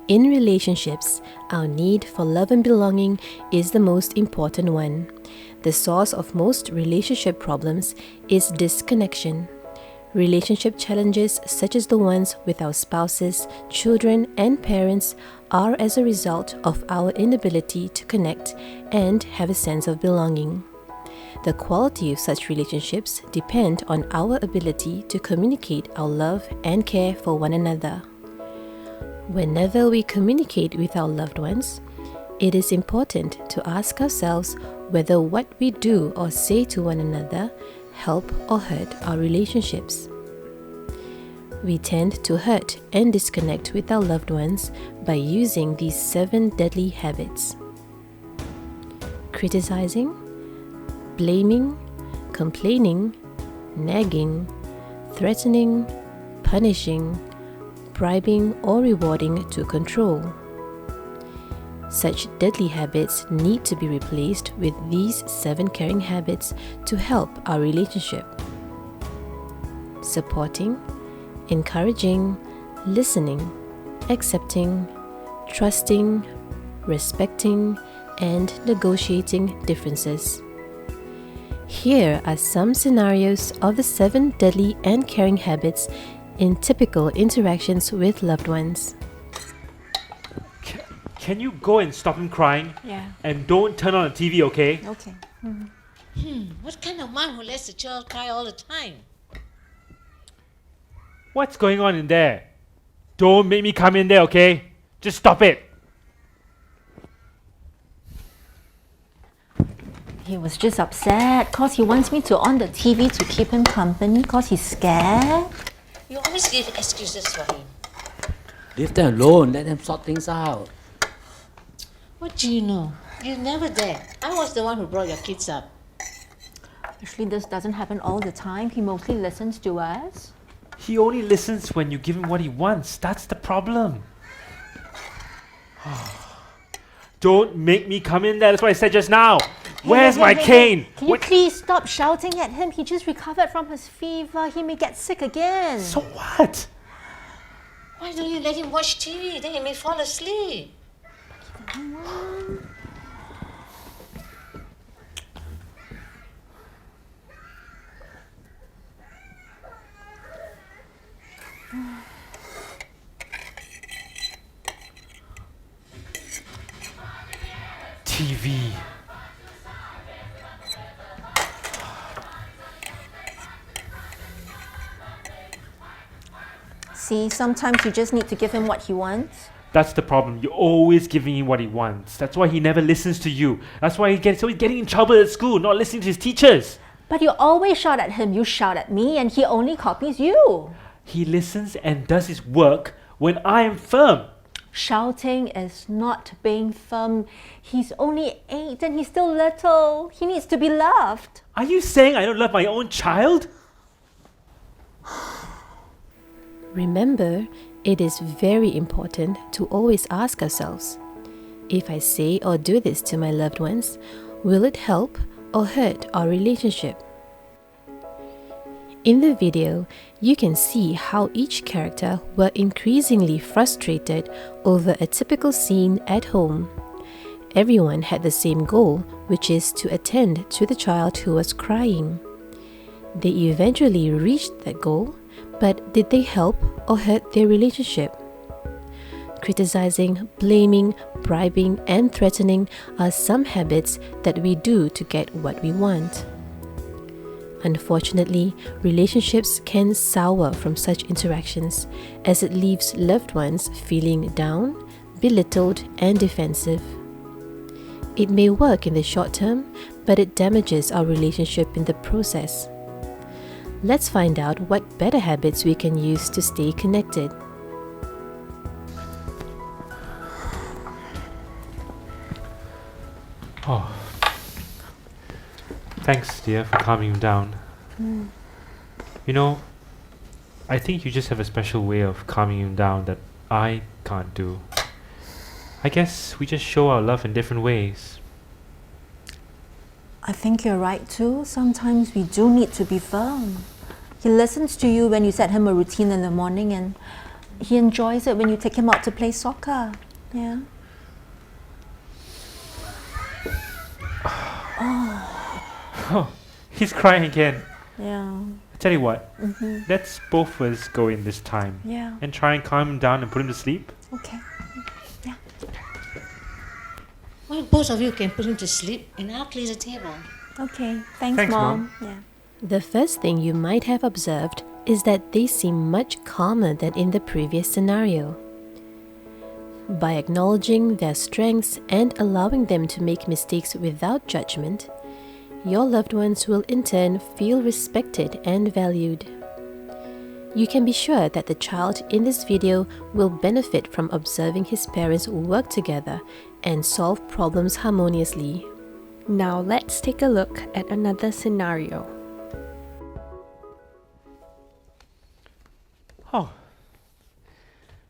In relationships, our need for love and belonging is the most important one. The source of most relationship problems is disconnection. Relationship challenges, such as the ones with our spouses, children, and parents, are as a result of our inability to connect and have a sense of belonging. The quality of such relationships depend on our ability to communicate our love and care for one another. Whenever we communicate with our loved ones, it is important to ask ourselves whether what we do or say to one another help or hurt our relationships. We tend to hurt and disconnect with our loved ones by using these 7 deadly habits: criticizing, blaming, complaining, nagging, threatening, punishing, bribing or rewarding to control. Such deadly habits need to be replaced with these 7 caring habits to help our relationship: supporting, encouraging, listening, accepting, trusting, respecting, and negotiating differences. Here are some scenarios of the 7 deadly and caring habits in typical interactions with loved ones. Can you go and stop him crying? Yeah. And don't turn on the TV, okay? Okay. What kind of mom who lets the child cry all the time? What's going on in there? Don't make me come in there, okay? Just stop it. He was just upset because he wants me to on the TV to keep him company because he's scared. You always give excuses for him. Leave them alone. Let them sort things out. What do you know? You're never there. I was the one who brought your kids up. Actually, this doesn't happen all the time. He mostly listens to us. He only listens when you give him what he wants. That's the problem. Don't make me come in there. That's what I said just now. Where's my cane? Can you please stop shouting at him? He just recovered from his fever. He may get sick again. So what? Why don't you let him watch TV? Then he may fall asleep. TV. See, sometimes you just need to give him what he wants. That's the problem. You're always giving him what he wants. That's why he never listens to you. That's why he's always getting in trouble at school, not listening to his teachers. But you always shout at him. You shout at me and he only copies you. He listens and does his work when I am firm. Shouting is not being firm. He's only 8 and he's still little. He needs to be loved. Are you saying I don't love my own child? Remember, it is very important to always ask ourselves, if I say or do this to my loved ones, will it help or hurt our relationship? In the video, you can see how each character were increasingly frustrated over a typical scene at home. Everyone had the same goal, which is to attend to the child who was crying. They eventually reached that goal, but did they help or hurt their relationship? Criticizing, blaming, bribing, and threatening are some habits that we do to get what we want. Unfortunately, relationships can sour from such interactions, as it leaves loved ones feeling down, belittled, and defensive. It may work in the short term, but it damages our relationship in the process. Let's find out what better habits we can use to stay connected. Oh. Thanks, dear, for calming him down. You know, I think you just have a special way of calming him down that I can't do. I guess we just show our love in different ways. I think you're right too. Sometimes we do need to be firm. He listens to you when you set him a routine in the morning, and he enjoys it when you take him out to play soccer. Yeah. Oh, he's crying again. Yeah. I tell you what, let's both of us go in this time Yeah. and try and calm him down and put him to sleep. Okay. Well, both of you can put him to sleep and I'll clear the table. Okay. Thanks, Thanks, Mom. Yeah. The first thing you might have observed is that they seem much calmer than in the previous scenario. By acknowledging their strengths and allowing them to make mistakes without judgment, your loved ones will in turn feel respected and valued. You can be sure that the child in this video will benefit from observing his parents work together and solve problems harmoniously. Now let's take a look at another scenario. Oh.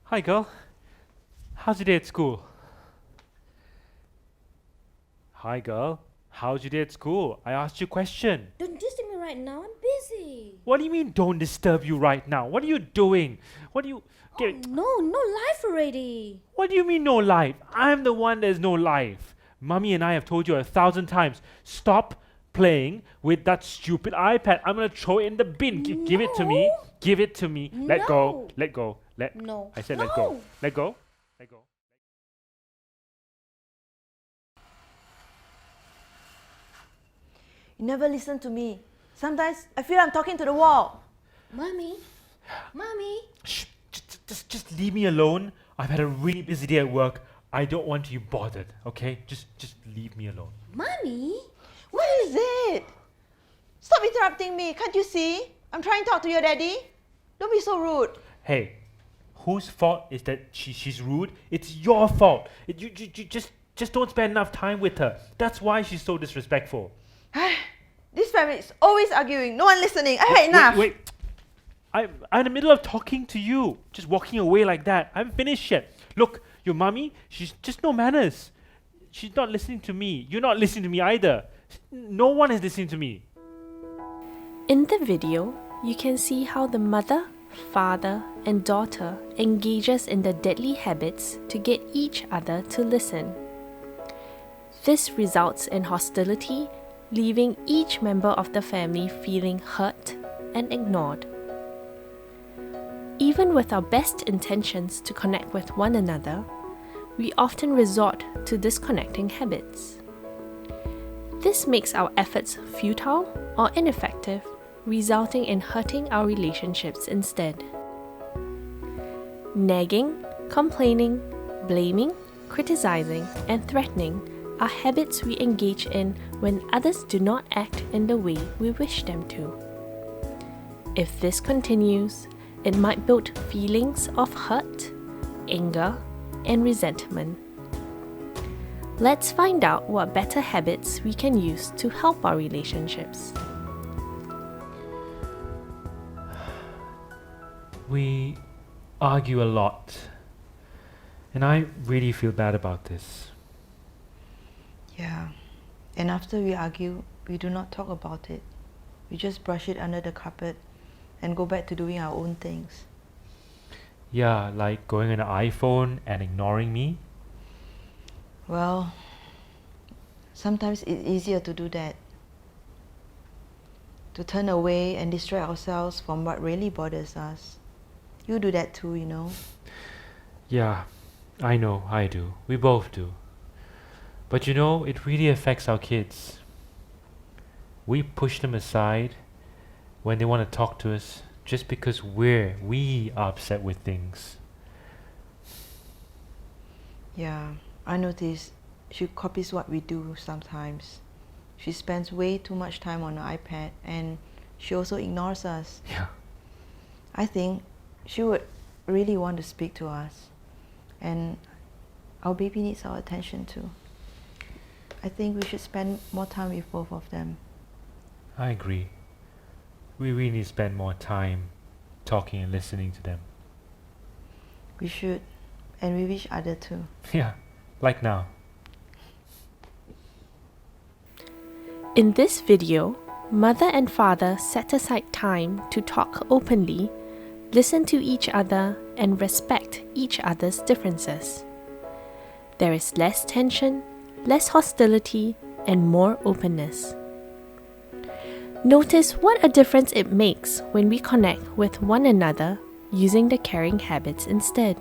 Hi, girl. How's your day at school? Hi, girl. How's your day at school? I asked you a question. Don't disturb me right now. I'm busy. What do you mean, don't disturb you right now? What are you doing? What do you... No life already. What do you mean, no life? I'm the one there's no life. Mummy and I have told you 1,000 times, stop playing with that stupid iPad. I'm going to throw it in the bin. Give it to me. No. Give it to me. Let go. No. Let go. No. I said let go. No. Let go. Let go. You never listen to me. Sometimes I feel I'm talking to the wall. Mommy. Shh. Just leave me alone. I've had a really busy day at work. I don't want you bothered, okay? Just leave me alone. Mommy. What is it? Stop interrupting me. Can't you see? I'm trying to talk to your daddy. Don't be so rude. Hey, whose fault is that she's rude? It's your fault. You just don't spend enough time with her. That's why she's so disrespectful. This family is always arguing. No one listening. I had enough. Wait. I'm in the middle of talking to you. Just walking away like that. I haven't finished yet. Look, your mummy, she's just no manners. She's not listening to me. You're not listening to me either. No one is listening to me. In the video, you can see how the mother, father, and daughter engages in the deadly habits to get each other to listen. This results in hostility, leaving each member of the family feeling hurt and ignored. Even with our best intentions to connect with one another, we often resort to disconnecting habits. This makes our efforts futile or ineffective, resulting in hurting our relationships instead. Nagging, complaining, blaming, criticizing, and threatening are habits we engage in when others do not act in the way we wish them to. If this continues, it might build feelings of hurt, anger, and resentment. Let's find out what better habits we can use to help our relationships. We argue a lot. And I really feel bad about this. Yeah. And after we argue, we do not talk about it. We just brush it under the carpet and go back to doing our own things. Yeah, like going on an iPhone and ignoring me. Well, sometimes it's easier to do that. To turn away and distract ourselves from what really bothers us. You do that too, you know. Yeah, I know, I do. We both do. But you know, it really affects our kids. We push them aside when they want to talk to us just because we are upset with things. Yeah, I notice she copies what we do sometimes. She spends way too much time on the iPad and she also ignores us. Yeah. I think she would really want to speak to us, and our baby needs our attention too. I think we should spend more time with both of them. I agree. We really need to spend more time talking and listening to them. We should, and with each other too. Yeah, like now. In this video, mother and father set aside time to talk openly, listen to each other, and respect each other's differences. There is less tension, less hostility, and more openness. Notice what a difference it makes when we connect with one another using the caring habits instead.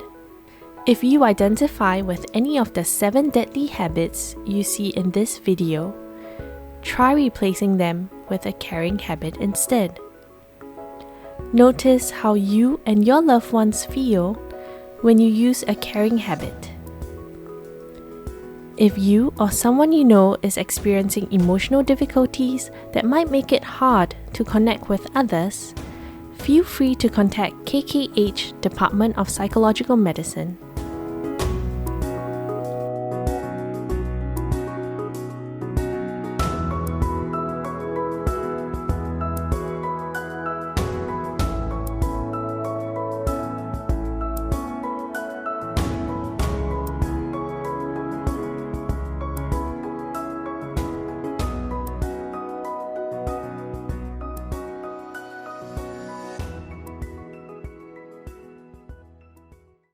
If you identify with any of the 7 deadly habits you see in this video, try replacing them with a caring habit instead. Notice how you and your loved ones feel when you use a caring habit. If you or someone you know is experiencing emotional difficulties that might make it hard to connect with others, feel free to contact KKH Department of Psychological Medicine.